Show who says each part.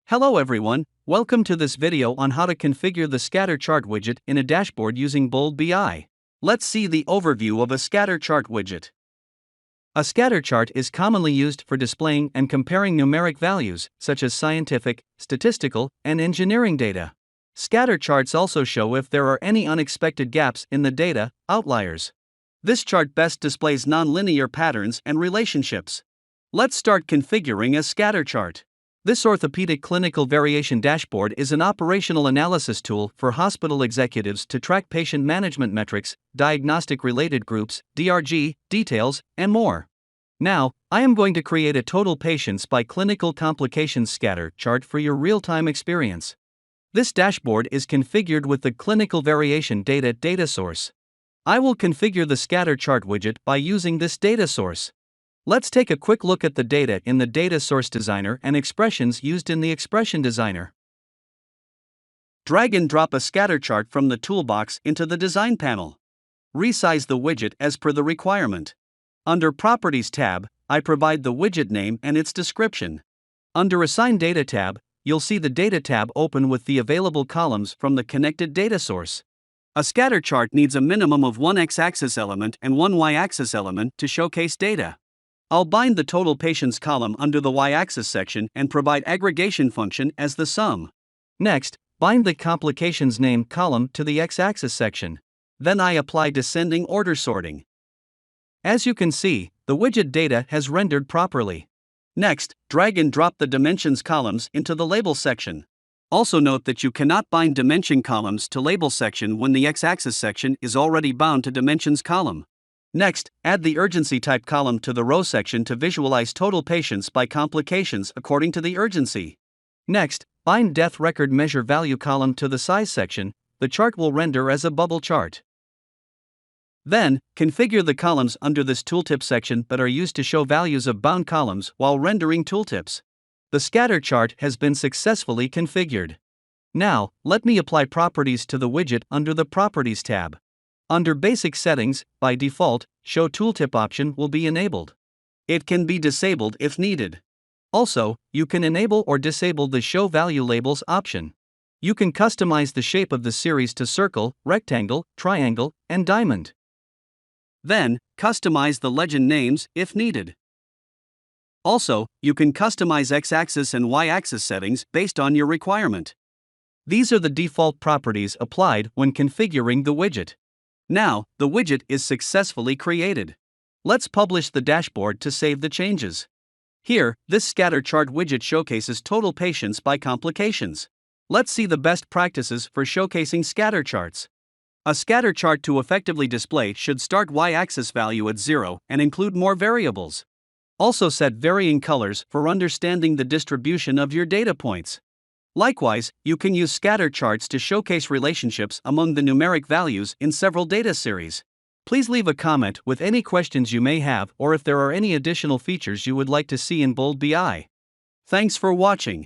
Speaker 1: Hello everyone, welcome to this video on how to configure the scatter chart widget in a dashboard using Bold BI. Let's see the overview of a scatter chart widget. A scatter chart is commonly used for displaying and comparing numeric values, such as scientific, statistical, and engineering data. Scatter charts also show if there are any unexpected gaps in the data, outliers. This chart best displays nonlinear patterns and relationships. Let's start configuring a scatter chart. This orthopedic clinical variation dashboard is an operational analysis tool for hospital executives to track patient management metrics, diagnostic-related groups, DRG, details, and more. Now, I am going to create a total patients by clinical complications scatter chart for your real-time experience. This dashboard is configured with the clinical variation data source. I will configure the scatter chart widget by using this data source. Let's take a quick look at the data in the Data Source Designer and expressions used in the Expression Designer. Drag and drop a scatter chart from the toolbox into the Design panel. Resize the widget as per the requirement. Under Properties tab, I provide the widget name and its description. Under Assign Data tab, you'll see the Data tab open with the available columns from the connected data source. A scatter chart needs a minimum of one x-axis element and one y-axis element to showcase data. I'll bind the total patients column under the y-axis section and provide aggregation function as the sum. Next, bind the complications name column to the x-axis section. Then I apply descending order sorting. As you can see, the widget data has rendered properly. Next, drag and drop the dimensions columns into the label section. Also note that you cannot bind dimension columns to label section when the x-axis section is already bound to dimensions column. Next, add the urgency type column to the row section to visualize total patients by complications according to the urgency. Next, bind death record measure value column to the size section. The chart will render as a bubble chart. Then, configure the columns under this tooltip section that are used to show values of bound columns while rendering tooltips. The scatter chart has been successfully configured. Now, let me apply properties to the widget under the Properties tab. Under Basic Settings, by default, Show Tooltip option will be enabled. It can be disabled if needed. Also, you can enable or disable the Show Value Labels option. You can customize the shape of the series to circle, rectangle, triangle, and diamond. Then, customize the legend names if needed. Also, you can customize x-axis and y-axis settings based on your requirement. These are the default properties applied when configuring the widget. Now, the widget is successfully created. Let's publish the dashboard to save the changes. Here, this scatter chart widget showcases total patients by complications. Let's see the best practices for showcasing scatter charts. A scatter chart to effectively display should start y-axis value at 0 and include more variables. Also set varying colors for understanding the distribution of your data points. Likewise, you can use scatter charts to showcase relationships among the numeric values in several data series. Please leave a comment with any questions you may have or if there are any additional features you would like to see in Bold BI. Thanks for watching.